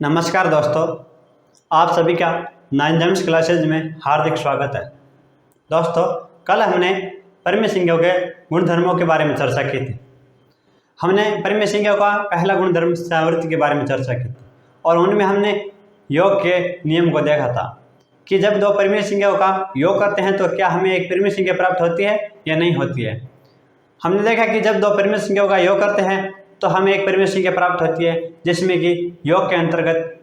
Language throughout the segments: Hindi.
नमस्कार दोस्तों, आप सभी का 9th क्लासेज में हार्दिक स्वागत है। दोस्तों, कल हमने परिमेय संज्ञाओं के गुणधर्मों के बारे में चर्चा की थी। हमने परिमेय संज्ञाओं का पहला गुणधर्म सावर्ती के बारे में चर्चा की थी और उनमें हमने योग के नियम को देखा था कि जब दो परिमेय संज्ञाओं का योग करते हैं तो क्या हमें एक परिमेय संज्ञा प्राप्त होती है या नहीं होती है। हमने देखा कि जब दो परिमेय संज्ञाओं का योग करते हैं तो हमें एक परिमेय संज्ञा प्राप्त होती है, जिसमें कि योग के अंतर्गत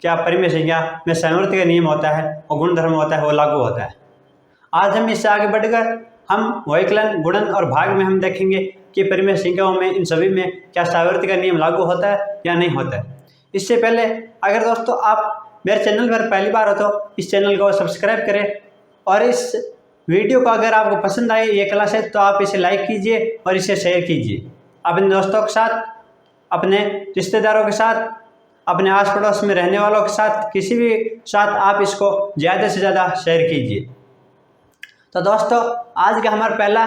क्या परिमेय संज्ञा में सामर्थ्य का नियम होता है और गुणधर्म होता है, वो लागू होता है। आज हम इससे आगे बढ़कर हम वैकलन, गुणन और भाग में हम देखेंगे कि परिमेय संज्ञाओं में इन सभी में क्या सामर्थ्य का नियम लागू होता है या नहीं होता है। इससे पहले अगर दोस्तों आप मेरे चैनल पर पहली बार हो तो इस चैनल को सब्सक्राइब करें और इस वीडियो को अगर आपको पसंद आए ये क्लास है तो आप इसे लाइक कीजिए और इसे शेयर कीजिए अपने दोस्तों के साथ, अपने रिश्तेदारों के साथ, अपने आस पड़ोस में रहने वालों के साथ, किसी भी साथ आप इसको ज़्यादा से ज़्यादा शेयर कीजिए। तो दोस्तों, आज का हमारा पहला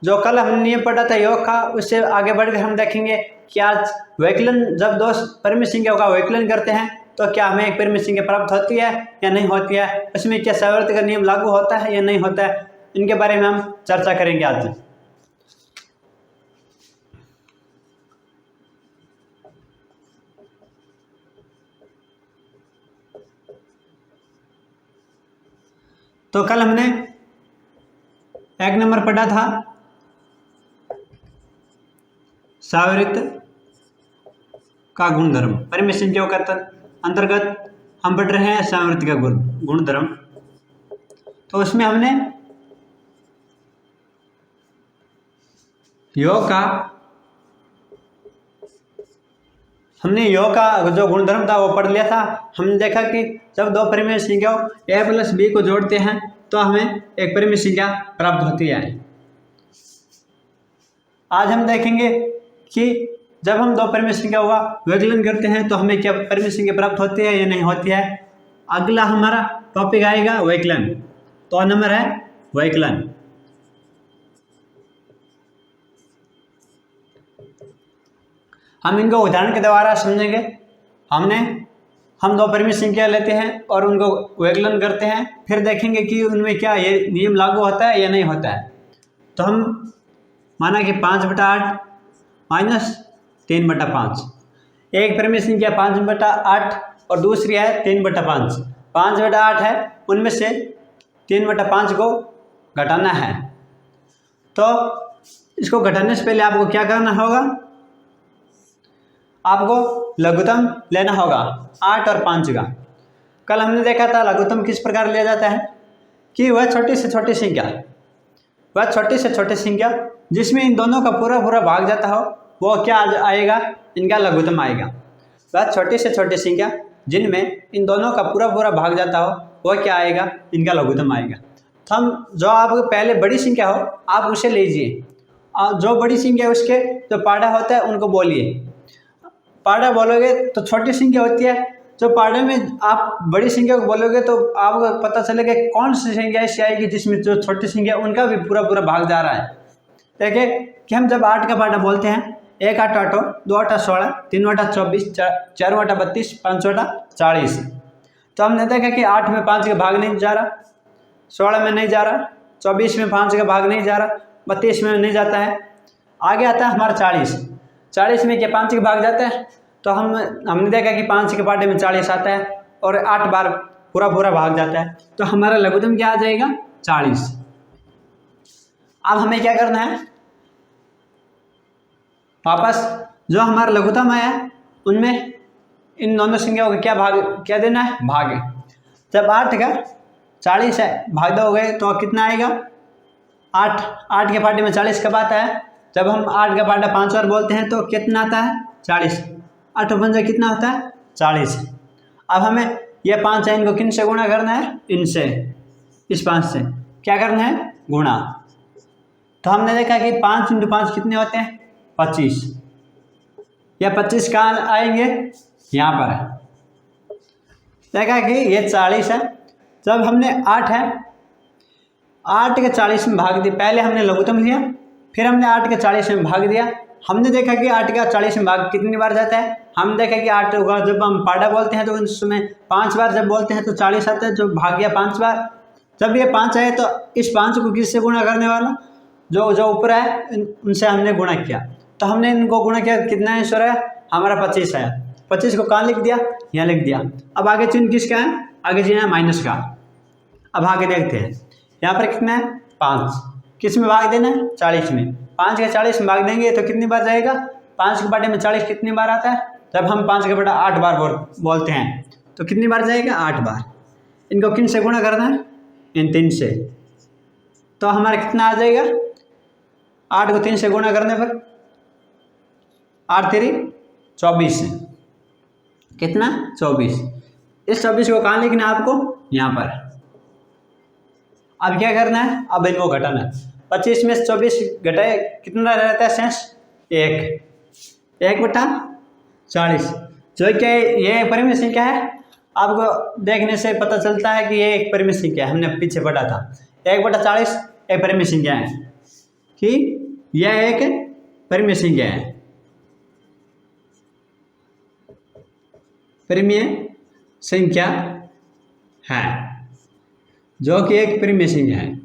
जो कल हमने नियम पढ़ा था योग का, उससे आगे बढ़कर हम देखेंगे कि आज वैकलन, जब दो परिमेय संज्ञाओं का वैकलन करते हैं तो क्या हमें एक परिमेय संज्ञा प्राप्त होती है या नहीं होती है, उसमें क्या सावर्त का नियम लागू होता है या नहीं होता है, इनके बारे में हम चर्चा करेंगे आज। तो कल हमने एक नंबर पढ़ा था सावर्त का गुणधर्म। परिमेय संज्ञाओं का अंतर्गत हम पढ़ रहे हैं सावर्त का गुणधर्म। तो उसमें हमने योग का जो गुणधर्म था वो पढ़ लिया था। हमने देखा कि जब दो परिमेय संज्ञाओं a प्लस b को जोड़ते हैं तो हमें एक परिमेय संज्ञा प्राप्त होती है। आज हम देखेंगे कि जब हम दो परिमेय संज्ञाओं का वैकलन करते हैं तो हमें क्या परिमेय संज्ञा प्राप्त होती है या नहीं होती है। अगला हमारा टॉपिक आएगा वैकलन। तो नंबर है वैकलन। हम इनको उदाहरण के द्वारा समझेंगे। हम दो परिमेय संख्या लेते हैं और उनको वैकलन करते हैं, फिर देखेंगे कि उनमें क्या ये नियम लागू होता है या नहीं होता है। तो हम माना कि 5/8 माइनस 3/5, एक परिमेय संख्या 5/8 और दूसरी है 3/5। 5/8 है, उनमें से 3/5 को घटाना है। तो इसको घटाने से पहले आपको क्या करना होगा, आपको लघुत्तम लेना होगा 8 और 5 का। कल हमने देखा था लघुत्तम किस प्रकार लिया जाता है कि वह छोटी से छोटी संख्या जिसमें इन दोनों का पूरा भाग जाता हो वो क्या आएगा, इनका लघुत्तम आएगा। वह छोटी से छोटी संख्या जिनमें इन दोनों का पूरा भाग जाता हो वो क्या आएगा, इनका लघुत्तम आएगा। तो हम जो आपको पहले बड़ी संख्या हो आप उसे लीजिए और जो बड़ी संख्या उसके जो पाड़ा होता है उनको बोलिए। पाड़ा बोलोगे तो छोटी संख्या होती है, जो पाड़े में आप बड़ी संख्या को बोलोगे तो आपको पता चलेगा कौन सी संख्या ऐसी आएगी जिसमें जो छोटी संख्या उनका भी पूरा भाग जा रहा है। देखिए कि हम जब 8 का पाड़ा बोलते हैं, 1 8 8 2 8 16 3 8 24 4 8 32 5 8 40। तो हमने देखा कि 8 में 5 का भाग नहीं जा रहा, 16 में नहीं जा रहा, 24 में 5 का भाग नहीं जा रहा, 32 में नहीं जाता है। आगे आता है हमारा 40 में क्या 5 का भाग जाता है। तो हमने देखा कि 5 के पाटे में 40 आता है और 8 बार पूरा भाग जाता है। तो हमारा लघुत्तम क्या आ जाएगा, 40। अब हमें क्या करना है, वापस जो हमारा लघुत्तम आया उनमें इन दोनों संख्याओं का क्या देना है, भाग। जब 8 का 40 है भाग दोगे तो कितना आएगा, 8 के पाटे में 40 कब आता है, जब हम 8 का पाटा 5 बार बोलते हैं तो कितना आता है, 40। 8 पंजे कितना होता है, 40। अब हमें ये 5 है, इनको किन से गुणा करना है, इनसे, इस 5 से क्या करना है, गुणा। तो हमने देखा कि 5 × 5 कितने होते हैं, 25। या 25 कहाँ आएंगे, यहाँ पर है। देखा कि ये 40 है। जब हमने 8 है, 8 के 40 में भाग दिया, पहले हमने लघुत्तम लिया फिर हमने 8 का 40 में भाग दिया। हमने देखा कि 8 का 40 में भाग कितनी बार जाता है। हम देखा कि 8 का जब हम पाड़ा बोलते हैं तो उसमें 5 बार जब बोलते हैं तो 40 आता है, जो भाग गया 5 बार। जब ये 5 आए तो इस 5 को किससे गुणा करने वाला, जो जो ऊपर है उनसे हमने गुणा किया। तो हमने इनको गुणा किया, कितना आंसर है हमारा 25 आया। 25 को कहाँ लिख दिया, यहाँ लिख दिया। अब आगे चिन्ह किसका है, आगे चिन्ह है माइनस का। अब आगे देखते हैं, यहाँ पर कितना है 5, किस में भाग देना है 40 में। 5 का 40 में भाग देंगे तो कितनी बार जाएगा, 5 के बटे में 40 कितनी बार आता है, जब हम 5 का बटा 8 बार बोलते हैं तो कितनी बार जाएगा 8 बार। इनको किन से गुणा करना है, इन 3 से। तो हमारा कितना आ जाएगा, 8 को 3 से गुणा करने पर 8 3 24, कितना 24। इस 24 को कहाँ लिखना है आपको, यहाँ पर। अब क्या करना है, अब इनको घटाना है। 25 में 24 घटाए कितना रहता है शेष, 1 बटा 40, जो क्या ये परिमेय संख्या है। आपको देखने से पता चलता है कि ये एक परिमेय संख्या है, हमने पीछे पढ़ा था। 1 बटा 40 एक परिमेय संख्या है, कि यह एक परिमेय संख्या है, परिमेय संख्या है, जो कि एक परिमेय संख्या है।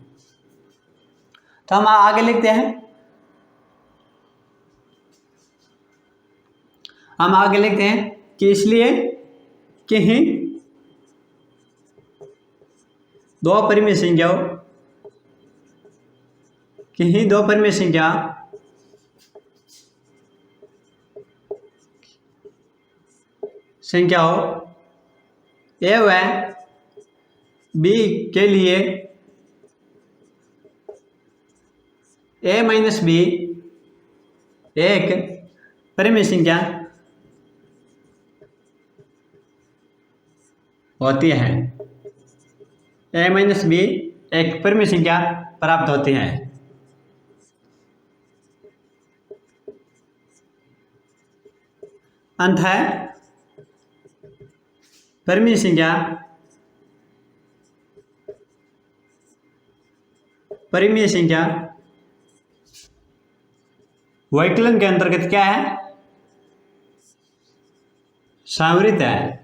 तो हम आगे लिखते हैं, हम आगे लिखते हैं कि इसलिए कहीं दो परिमेय संख्याओं, कहीं दो परिमेय संख्या संख्याओं ए व बी के लिए ए माइनस बी एक परिमेय संख्या होती है, ए माइनस बी एक परिमेय संख्या प्राप्त होती है। अंत है परिमेय संख्या वैकलन के अंतर्गत क्या है, सावृत है।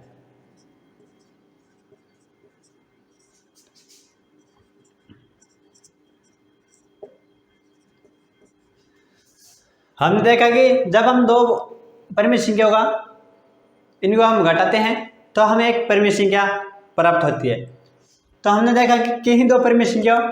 हमने देखा कि जब हम दो परिमेय संख्याओं का इनको हम घटाते हैं तो हमें एक परिमेय संख्या प्राप्त होती है। तो हमने देखा कि कहीं दो परिमेय संख्याओं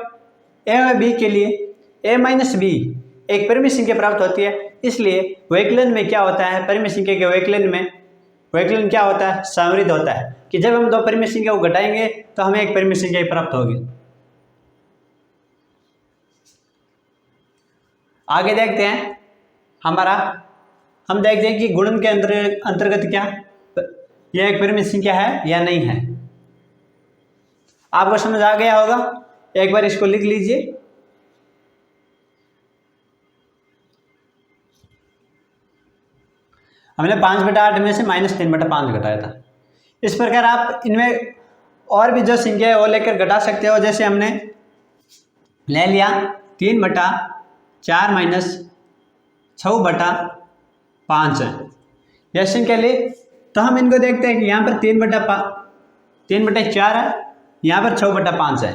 ए और बी के लिए ए माइनस बी एक परिमेय संख्या प्राप्त होती है। इसलिए वैकलन में क्या होता है, परिमेय संख्या के वैकलन क्या होता है, सावृत होता है, कि जब हम दो परिमेय संख्या को घटाएंगे तो हमें एक परिमेय संख्या प्राप्त होगी। आगे देखते हैं हम देखते हैं कि गुणन के अंतर्गत क्या यह एक परिमेय संख्या है या नहीं है। आपको समझ आ गया होगा, एक बार इसको लिख लीजिए। हमने 5/8 में से -3/5 घटाया था। इस प्रकार आप इनमें और भी जो संख्या है वो लेकर घटा सकते हो। जैसे हमने ले लिया 3/4 - 6/5 है यह संख्या ले, तो हम इनको देखते हैं कि यहाँ पर 3/4 है, यहाँ पर 6/5 है।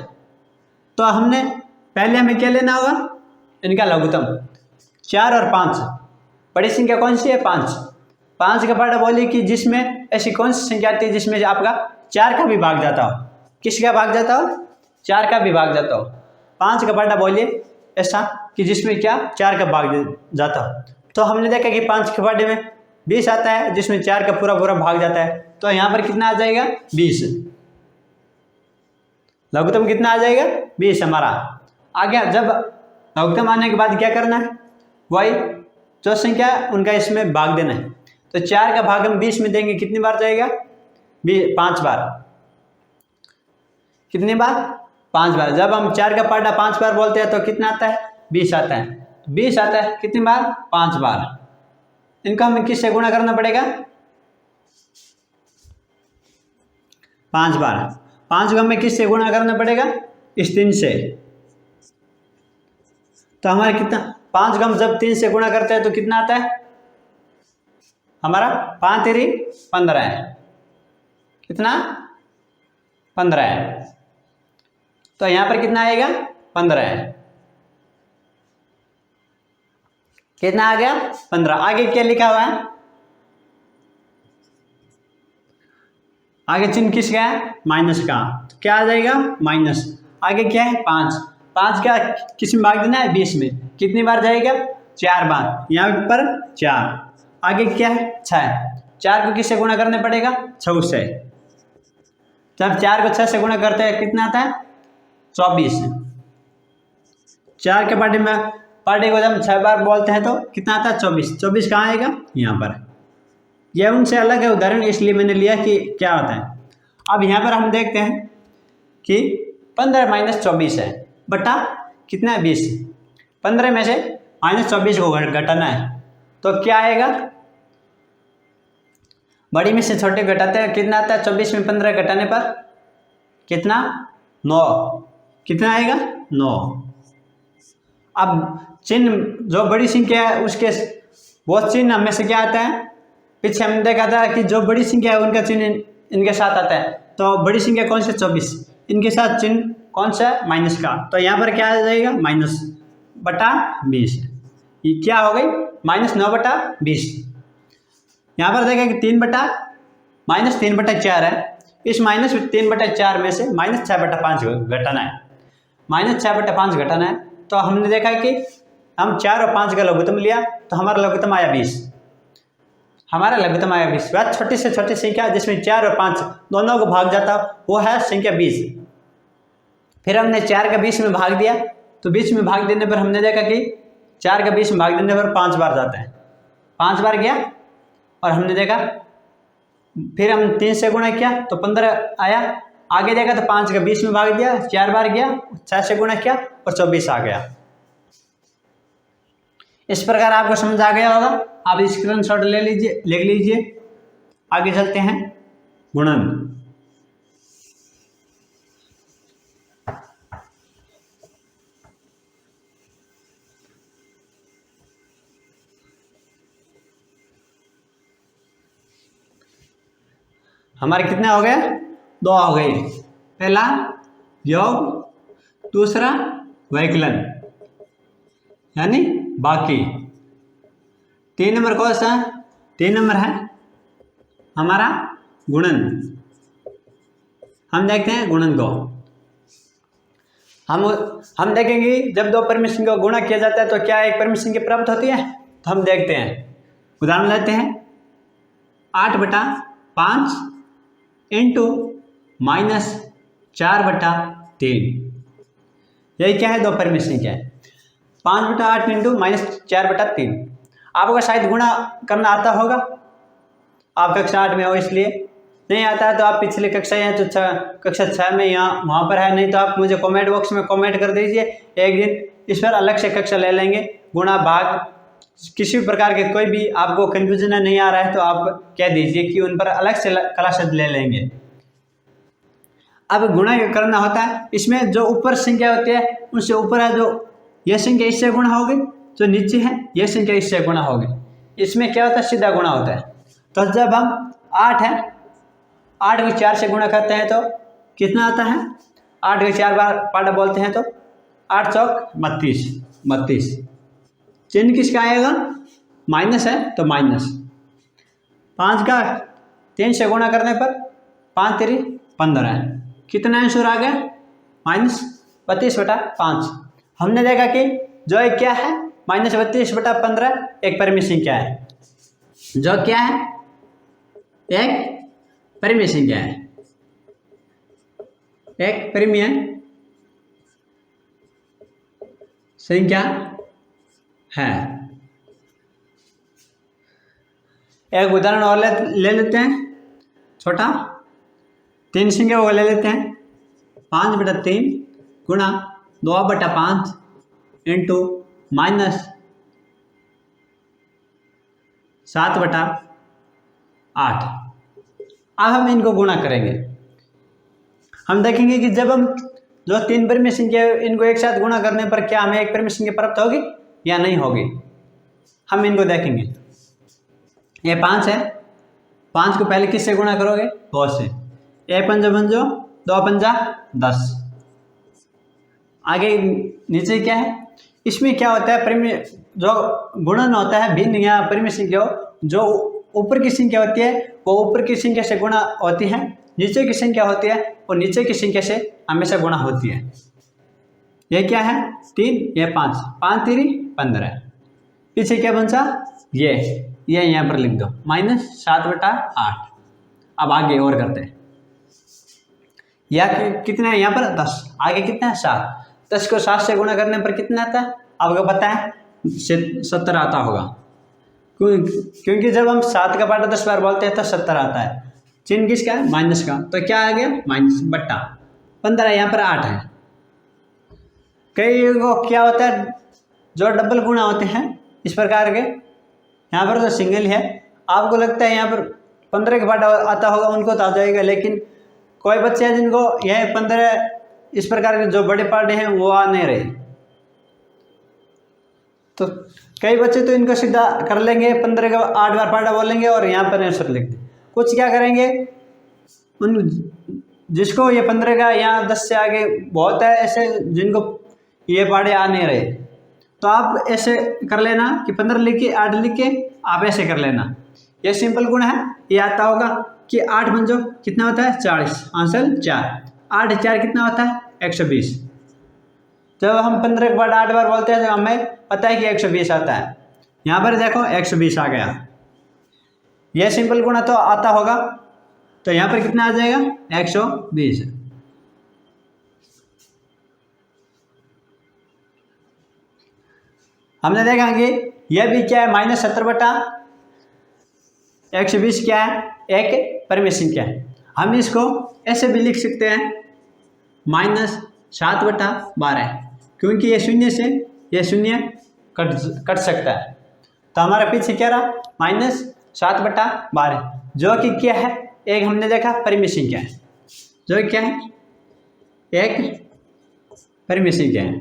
तो पहले हमें क्या लेना होगा, इनका लघुत्तम। 4 और 5 बड़ी संख्या कौन सी है, 5 का पार्ट बोलिए कि जिसमें ऐसी कौन सी संख्या आती है जिसमें आपका 4 का भी भाग जाता हो। किसका भाग जाता हो, 4 का भी भाग जाता हो। 5 का पार्ट बोलिए ऐसा कि जिसमें क्या 4 का भाग जाता हो। तो हमने देखा कि 5 के पार्ट में 20 आता है जिसमें 4 का पूरा भाग जाता है। तो यहाँ पर कितना आ जाएगा 20, लघुत्तम कितना आ जाएगा 20 हमारा आ गया। जब लघुत्तम आने के बाद क्या करना है, वही जो संख्या उनका इसमें भाग देना है। तो 4 का भाग हम 20 में देंगे, कितनी बार जाएगा 5 बार। कितनी बार 5 बार। जब हम 4 का पार्टा 5 बार बोलते हैं तो कितना आता है 20 आता है। 20 आता है कितनी बार 5 बार। इनको हमें किससे गुणा करना पड़ेगा 5 बार। 5 को हमें किससे गुणा करना पड़ेगा, इस 3 से। तो हमारा कितना 5 को हम जब 3 से गुणा करते हैं तो कितना आता है हमारा 5 3 15 है। कितना 15 है। तो यहाँ पर कितना आएगा 15 है। कितना आ गया 15। आगे क्या लिखा हुआ है, आगे चिन्ह किसका है माइनस का, तो क्या आ जाएगा माइनस। आगे क्या है 5, 5 का किस में भाग देना है 20 में। कितनी बार जाएगा 4 बार, यहाँ पर 4। आगे क्या है 6, 4 को किससे गुणा करने पड़ेगा 6 से। जब 4 को 6 से गुणा करते हैं कितना आता है 24। 4 के पार्टी को जब 6 बार बोलते हैं तो कितना आता है 24। 24 कहाँ आएगा यहाँ पर। यह उनसे अलग है उदाहरण, इसलिए मैंने लिया कि क्या होता है। अब यहाँ पर हम देखते हैं कि 15 माइनस 24 है बटा कितना है 20। 15 में से माइनस 24 को घटाना है तो क्या आएगा, बड़ी में से छोटे घटाते हैं कितना आता है 24 में 15 घटाने पर कितना 9। कितना आएगा 9। अब चिन्ह जो बड़ी संख्या है उसके वो चिन्ह हमें से क्या आता है, पीछे हमने देखा था कि जो बड़ी संख्या है उनका चिन्ह इनके साथ आता है। तो बड़ी संख्या कौन सी 24, इनके साथ चिन्ह कौन सा है माइनस का। तो यहाँ पर क्या आ जाएगा माइनस बटा 20। ये क्या हो गई माइनस 9 बटा 20। यहाँ पर देखा कि 3 बटा माइनस 3 बटा 4 है। इस माइनस 3 बटा 4 में से माइनस 6 बटा 5 घटाना है। माइनस 6 बटा 5 घटाना है तो हमने देखा कि हम 4 और 5 का लघुत्तम लिया तो हमारा लघुत्तम आया 20। हमारा लघुत्तम आया 20। वह छोटी से छोटी संख्या जिसमें 4 और 5 दोनों को भाग जाता वो है संख्या 20। फिर हमने 4 का 20 में भाग दिया तो 20 में भाग देने पर हमने देखा कि 4 का 20 में भाग देने पर 5 बार जाता है। 5 बार गया और हमने देखा, फिर हम 3 से गुणा किया तो 15 आया। आगे देखा तो 5 का 20 में भाग दिया, 4 बार गया, 6 से गुणा किया और 24 आ गया। इस प्रकार आपको समझ आ गया होगा। आप स्क्रीनशॉट ले लीजिए, लिख लीजिए। आगे चलते हैं गुणन। हमारे कितने हो गए 2 हो गए। पहला योग, दूसरा वैकलन यानी बाकी। 3 नंबर कौन सा है, 3 नंबर है हमारा गुणन। हम देखते हैं गुणन को। हम देखेंगे जब 2 परिमेय संख्या को गुणा किया जाता है तो क्या एक परिमेय संख्या प्राप्त होती है। तो हम देखते हैं, उदाहरण लेते हैं 8 बटा 5 इंटू माइनस 4 बटा 3। यही क्या है 2 परिमेय संख्या है। 5 बटा 8 इंटू माइनस 4 बटा 3। आपको शायद गुणा करना आता होगा, आप कक्षा 8 में हो इसलिए। नहीं आता है तो आप पिछली कक्षा या तो कक्षा 6 में यहाँ वहाँ पर है, नहीं तो आप मुझे कमेंट बॉक्स में कमेंट कर दीजिए। एक दिन इस पर अलग से कक्षा ले लेंगे। गुणा भाग किसी भी प्रकार के कोई भी आपको कन्फ्यूजन नहीं आ रहा है तो आप कह दीजिए कि उन पर अलग से क्लासेस ले लेंगे। अब गुणा करना होता है, इसमें जो ऊपर संख्या होती है उनसे ऊपर है जो यह संख्या इससे गुणा होगी, जो नीचे है यह संख्या इससे गुणा होगी। इसमें क्या होता है सीधा गुणा होता है। तो जब हम 8 है 8 को 4 से गुणा करते हैं तो कितना आता है, 8 को 4 बार पाटा बोलते हैं तो 8 चौक 32। चिन्ह किसका आएगा माइनस है तो माइनस। 5 का 3 से गुणा करने पर 5 3 15 है। कितना आंसर आ गया माइनस 32 बटा 5। हमने देखा कि जो एक क्या है माइनस 32 बटा 15 एक परिमेय संख्या है। जो क्या है एक परिमेय संख्या है, एक परिमेय संख्या है। एक उदाहरण और ले लेते हैं छोटा। 3 संख्या को ले लेते हैं 5 बटा 3 गुणा 2 बटा 5 इंटू माइनस 7 बटा 8। अब हम इनको गुणा करेंगे। हम देखेंगे कि जब हम जो 3 परिमेय संख्या इनको एक साथ गुणा करने पर क्या हमें एक परिमेय संख्या प्राप्त होगी। या नहीं होगी, हम इनको देखेंगे। ये 5 है, 5 को पहले किससे गुणा करोगे? 2 से। 1 पंजा पंजो, 2 पंजा 10। आगे नीचे क्या है? इसमें क्या होता है, जो गुणन होता है भिन्न या परिमेय संख्या, जो ऊपर की संख्या होती है वो ऊपर की संख्या से गुणा होती है, नीचे की संख्या होती है वो नीचे की संख्या से हमेशा गुणा होती है। ये क्या है? 3, ये 5, 5 3 15। पीछे क्या बचा? ये यहाँ पर लिख दो -7/8। अब आगे और करते हैं। या कितना है यहाँ पर? 10। आगे कितना है? 7। 10 को 7 से गुणा करने पर कितना आता है? आपको पता है 70 आता होगा, क्योंकि जब हम 7 का पार्ट 10 बार बोलते हैं तो 70 आता है। चिन्ह किसका है? माइनस का। तो क्या आ गया? माइनस बट्टा 15। यहाँ पर 8 है। कई को क्या होता है, जो डबल गुणा होते हैं इस प्रकार के, यहाँ पर तो सिंगल है। आपको लगता है यहाँ पर 15 के पार्ट आता होगा, उनको तो आ जाएगा, लेकिन कोई बच्चे हैं जिनको यह 15 इस प्रकार के जो बड़े पार्ट हैं वो आ नहीं रहे। तो कई बच्चे तो इनको सीधा कर लेंगे, 15 का 8 बार पार्ट बोलेंगे और यहाँ पर आंसर लिख दें। कुछ क्या करेंगे, उन जिसको ये 15 का यहाँ 10 से आगे बहुत है ऐसे जिनको ये पार्ट आ नहीं रहे, तो आप ऐसे कर लेना कि 15 लिख के 8 लिख के आप ऐसे कर लेना। ये सिंपल गुण है, ये आता होगा कि 8 पंजो कितना होता है? 40। आंसर 4। 8 4 कितना होता है? 120। जब हम 15 के बाद 8 बार बोलते हैं तो हमें पता है कि 120 आता है। यहाँ पर देखो 120 आ गया। यह सिंपल गुणा तो आता होगा, तो यहाँ पर कितना आ जाएगा? 120। हमने देखा कि यह भी क्या है? -70/120 क्या है? एक परिमेय संख्या है। हम इसको ऐसे भी लिख सकते हैं -7/12, क्योंकि ये शून्य से ये शून्य कट सकता है। तो हमारा पीछे क्या रहा? -7/12, जो कि क्या है? एक हमने देखा परिमेय संख्या है, जो क्या है? एक परिमेय संख्या है,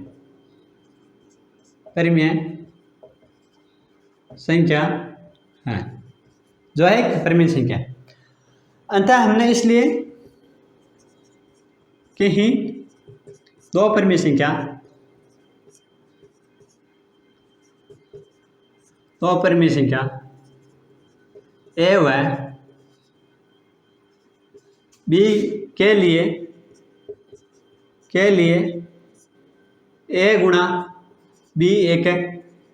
परिमेय संख्या है, जो है एक परिमेय संख्या है। अंततः हमने इसलिए कि ही दो परिमेय संख्या ए व बी के लिए ए गुणा बी एक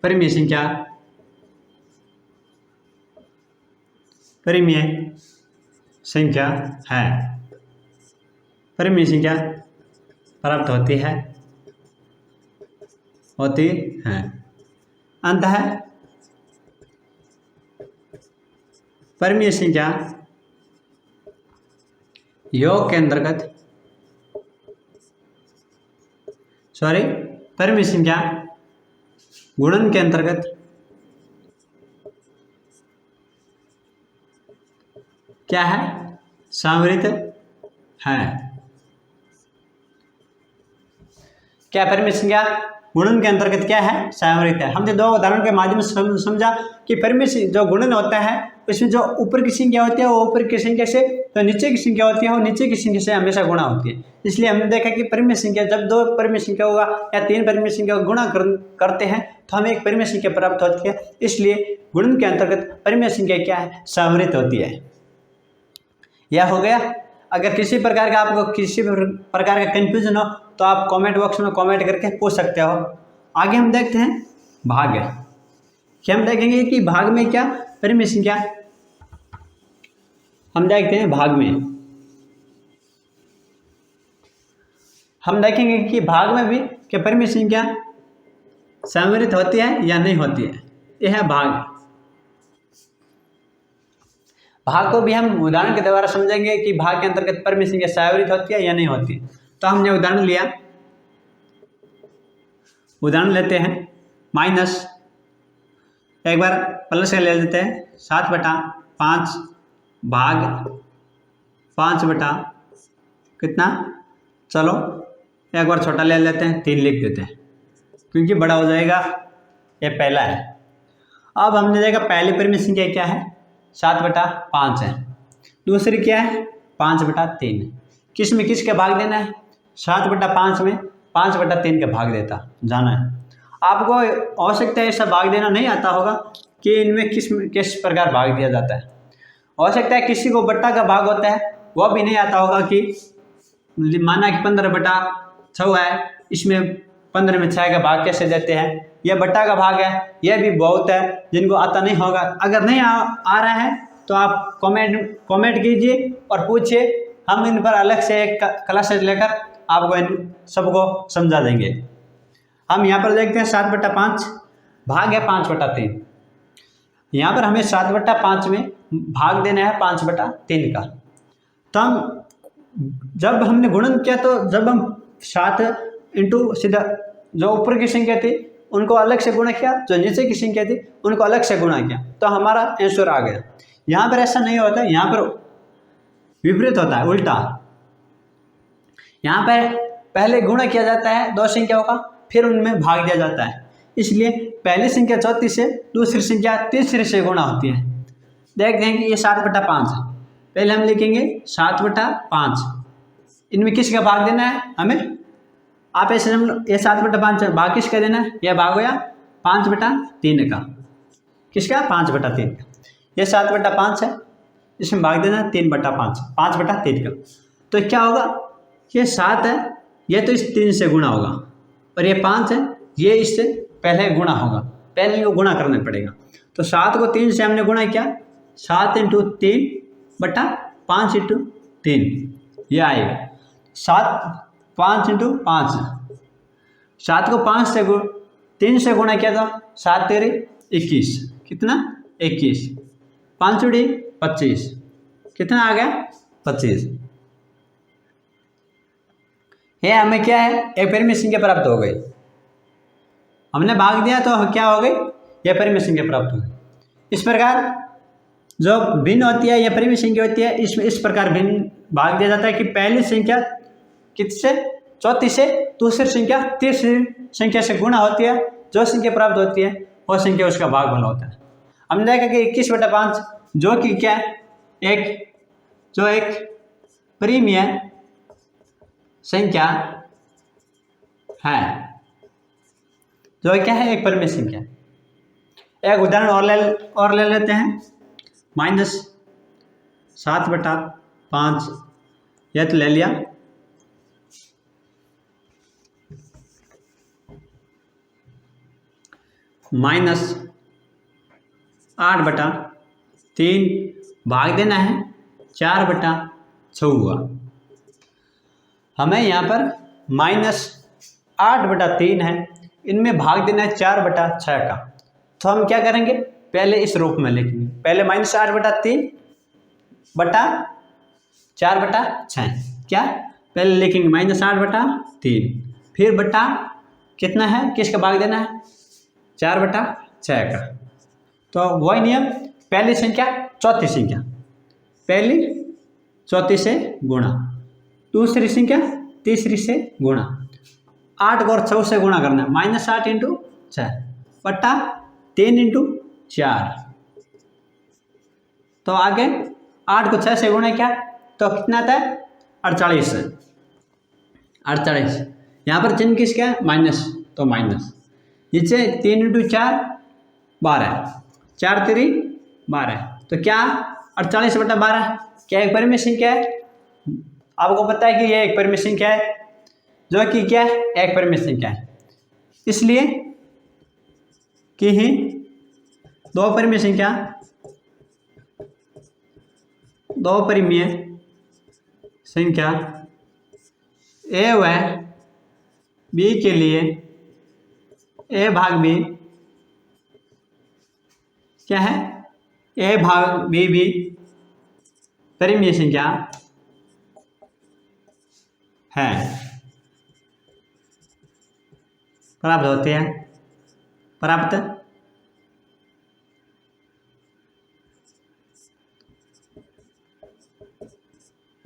परिमेय संख्या है, परिमेय संख्या प्राप्त होती है। अंततः परिमेय संख्या योग के अंतर्गत परिमेय संख्या गुणन के अंतर्गत क्या है? संवृत है। क्या परिमेय संख्या गुणन के अंतर्गत क्या है? संवृत है। हमने दो उदाहरण के माध्यम से समझा कि परिमेय जो गुणन होता है उसमें जो ऊपर की संख्या होती है वो ऊपर की संख्या से, तो नीचे की संख्या होती है वो नीचे की संख्या से हमेशा गुणा होती है। इसलिए हमने देखा कि परिमेय संख्या जब दो परिमेय संख्या होगा या तीन परिमेय संख्या गुणा करते हैं तो हमें एक परिमेय संख्या प्राप्त होती है। इसलिए गुणन के अंतर्गत परिमेय संख्या क्या है? संवृत होती है। यह हो गया। अगर किसी प्रकार का आपको किसी प्रकार का कंफ्यूजन हो तो आप कमेंट बॉक्स में कमेंट करके पूछ सकते हो। आगे हम देखते हैं भाग। क्या हम देखेंगे कि भाग में क्या परिमेय संख्या, हम देखते हैं भाग में हम देखेंगे कि भाग में भी क्या परिमेय संख्या संवृत होती है या नहीं होती है। यह है भाग। भाग को भी हम उदाहरण के द्वारा समझेंगे कि भाग के अंतर्गत परिमेय संख्या संवृत होती है या नहीं होती। तो हमने उदाहरण लिया, उदाहरण लेते हैं माइनस, एक बार प्लस का ले लेते हैं 7/5 भाग 5 कितना, चलो एक बार छोटा ले लेते हैं 3 लिख देते हैं क्योंकि बड़ा हो जाएगा ये पहला है। अब हमने देखा पहली परिमेय संख्या क्या है, 7/5 है। दूसरी क्या है, 5/3। किस में किसके भाग देना है, 7/5 में 5/3 का भाग देता जाना है। आपको हो सकता है ऐसा भाग देना नहीं आता होगा कि इनमें किस प्रकार भाग दिया जाता है। हो सकता है किसी को बट्टा का भाग होता है वह भी नहीं आता होगा कि माना कि 15/6 है, इसमें 15 में 6 का भाग कैसे देते हैं। यह बट्टा का भाग है, यह भी बहुत है जिनको आता नहीं होगा। अगर नहीं आ रहा है तो आप कमेंट कीजिए और पूछिए, हम इन पर अलग से एक क्लासेज लेकर आपको इन सबको समझा देंगे। हम यहाँ पर देखते हैं 7/5 भाग है 5/3। यहाँ पर हमें 7/5 में भाग देना है 5/3 का। तो हम जब हमने गुणन किया तो जब हम 7 इंटू सीधा जो ऊपर की संख्या थी उनको अलग से गुणा किया, जो नीचे की संख्या थी उनको अलग से गुणा किया, तो हमारा आंसर आ गया। यहाँ पर ऐसा नहीं होता, यहाँ पर विपरीत होता है, उल्टा। यहाँ पर पहले गुणा किया जाता है दो संख्याओं का, फिर उनमें भाग दिया जाता है। इसलिए पहली संख्या चौथी से, दूसरी संख्या तीसरी से गुणा होती है। देखते हैं कि ये 7/5 है। पहले हम लिखेंगे 7/5, इनमें किसका भाग देना है हमें, आप ऐसे ये 7/5 भाग किसका देना है, यह भाग होया 5/3 का। किसका, 5/3 का। यह 7/5 है, इसमें भाग देना है 3/5, 5/3 का। तो क्या होगा, ये 7 है, यह तो इस 3 से गुणा होगा, और ये 5 है, ये इससे पहले गुणा होगा, पहले को गुणा करना पड़ेगा। तो 7 को 3 से हमने गुणा किया, 7 × 3/5 × 3, ये आएगा 5 × 5। 7 को 3 से गुणा किया था, 7 तेरी 21, कितना 21, 5 × 25, कितना आ गया 25। ये हमें क्या है, एक परिमेय संख्या प्राप्त हो गई। हमने भाग दिया तो क्या हो गई, यह परिमेय संख्या प्राप्त हो गई। इस प्रकार जो भिन्न होती है, यह परिमेय संख्या होती है, इसमें इस प्रकार भिन्न भाग दिया जाता है कि पहली संख्या किससे, चौथी से, दूसरी संख्या तीसरी संख्या से गुणा होती है, जो संख्या प्राप्त होती है वह संख्या उसका भाग बना होता है। हमने देखा कि 21/5 जो कि क्या है, एक परिमेय संख्या है, जो क्या है, एक परिमेय संख्या। एक उदाहरण और ले लेते हैं, -7/5 यह तो ले लिया। -8/3 भाग देना है 4/6 हुआ। हमें यहाँ पर -8/3 है, इनमें भाग देना है 4/6 का। तो हम क्या करेंगे, पहले इस रूप में लिखेंगे, पहले -8/3 बटा 4/6, क्या पहले लिखेंगे -8/3, फिर बटा कितना है, किसका भाग देना है 4/6 का। तो वही नियम, पहली संख्या चौथी संख्या, पहली चौथी से गुणा, दूसरी संख्या तीसरी से गुणा, 8 और 6 से गुणा करना है, -8 × 6 बटा 3 × 4। तो आगे 8 को 6 से गुणा किया तो कितना आता है 48। 48 यहाँ पर चिन्ह किसका है, माइनस, तो माइनस। नीचे 3 × 4 12, 4 3 12, तो क्या 48/12 क्या एक परिमेय संख्या है। आपको पता है कि यह एक परिमेय संख्या है, जो कि क्या है, एक परिमेय संख्या है। इसलिए कि ही दो परिमेय संख्या ए व बी के लिए ए भाग बी क्या है, ए भाग बी भी परिमेय संख्या है, प्राप्त होती है, प्राप्त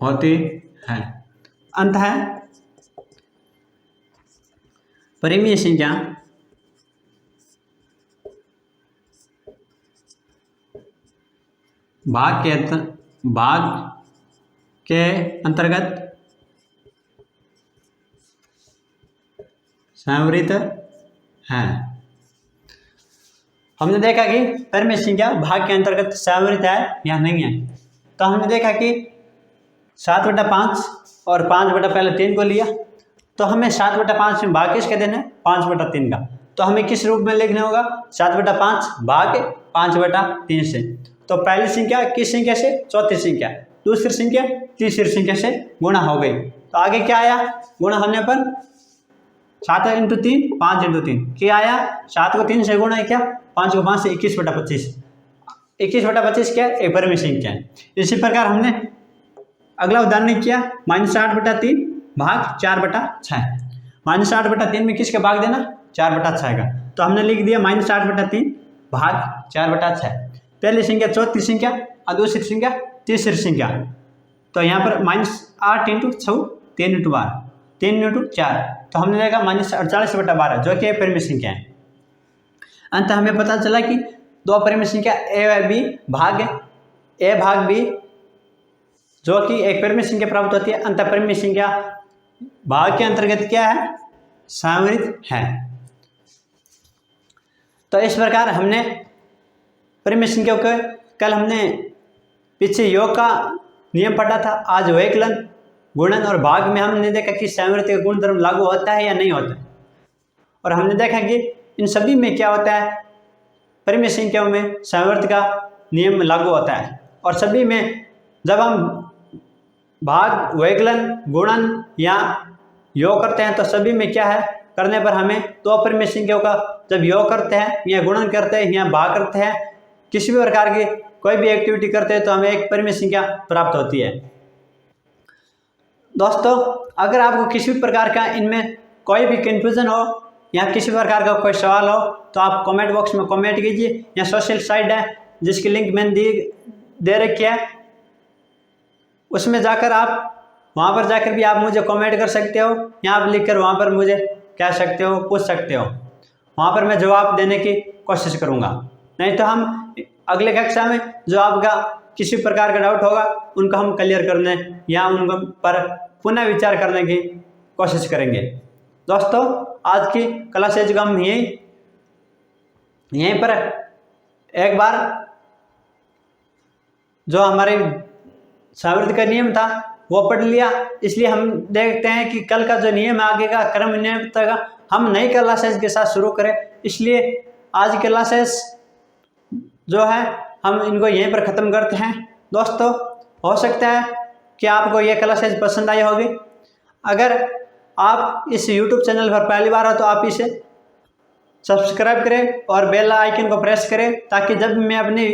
होती है। अंत है परिमेय संख्या भाग के अंतर्गत संवृत है। हमने देखा कि परिमेय संख्या भाग के अंतर्गत संवृत है या नहीं है। तो हमने देखा कि 7/5 और 5 पहले 3 को लिया, तो हमें 7/5 में भाग किसके देना है, 5/3 का। तो हमें किस रूप में लिखना होगा, 7/5 भाग 5/3 से। तो पहली संख्या किस संख्या से, चौथी संख्या, दूसरी संख्या तीसरी संख्या से गुणा हो गई। तो आगे क्या आया, गुणा होने पर 7 × 3 5 × 3 क्या आया, 7 को 3 से गुणा है क्या, 5 को 5 से 21/25। 21/25 क्या है, एक परिमेय संख्या है। इसी प्रकार हमने अगला उदाहरण किया, -8/3 भाग 4/6। -8/3 में किसका भाग देना, 4/6 का। तो हमने लिख दिया -8/3 भाग 4/6। पहली संख्या चौथी संख्या और दूसरी संख्या तीसरी संख्या। तो यहाँ पर -8 × 6 3 × 12 3 × 4, तो हमने देखा -48/12 जो कि परिमेय संख्या है। अंत हमें पता चला कि दो परिमेय संख्या ए भाग बी जो कि एक परिमेय संख्या प्राप्त होती है। अंत परिमेय संख्या भाग के अंतर्गत क्या है, संवृत है। तो इस प्रकार हमने परिमेय संख्या को, कल हमने पीछे योग का नियम पढ़ा था, आज व्यवकलन, गुणन और भाग में हमने देखा कि संवृत का गुणधर्म लागू होता है या नहीं होता है। और हमने देखा कि इन सभी में क्या होता है, परिमेय संख्याओं में संवृत का नियम लागू होता है। और सभी में जब हम भाग, व्यवकलन, गुणन या योग करते हैं तो सभी में क्या है, करने पर हमें दो परिमेय संख्याओं का जब योग करते हैं या गुणन करते हैं या भाग करते हैं, किसी भी प्रकार की कोई भी एक्टिविटी करते हैं तो हमें एक परिमेय संख्या प्राप्त होती है। दोस्तों, अगर आपको किसी भी प्रकार का इनमें कोई भी कन्फ्यूजन हो या किसी प्रकार का कोई सवाल हो तो आप कमेंट बॉक्स में कमेंट कीजिए, या सोशल साइट है जिसकी लिंक मैंने दे रखी है, उसमें जाकर आप वहाँ पर जाकर भी आप मुझे कमेंट कर सकते हो, या आप लिखकर वहाँ पर मुझे कह सकते हो, पूछ सकते हो। वहाँ पर मैं जवाब देने की कोशिश करूँगा। नहीं तो हम अगले कक्षा में जो आपका किसी प्रकार का डाउट होगा उनको हम क्लियर करने या उन पर पुनः विचार करने की कोशिश करेंगे। दोस्तों, आज की क्लासेज को हम यहीं पर एक बार जो हमारे संवृत का नियम था वो पढ़ लिया। इसलिए हम देखते हैं कि कल का जो नियम आगे का क्रम नियम का हम नई क्लासेज के साथ शुरू करें। इसलिए आज की क्लासेस जो है हम इनको यहीं पर ख़त्म करते हैं। दोस्तों, हो सकता है कि आपको ये क्लासेज पसंद आई होगी। अगर आप इस YouTube चैनल पर पहली बार हो तो आप इसे सब्सक्राइब करें और बेल आइकन को प्रेस करें, ताकि जब मैं अपनी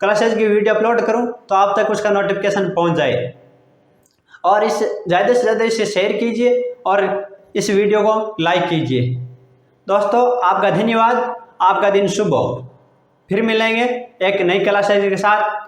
क्लासेज की वीडियो अपलोड करूं तो आप तक उसका नोटिफिकेशन पहुंच जाए। और इस ज़्यादा से ज़्यादा इसे शेयर कीजिए और इस वीडियो को लाइक कीजिए। दोस्तों, आपका धन्यवाद। आपका दिन शुभ हो। फिर मिलेंगे एक नई क्लासेज के साथ।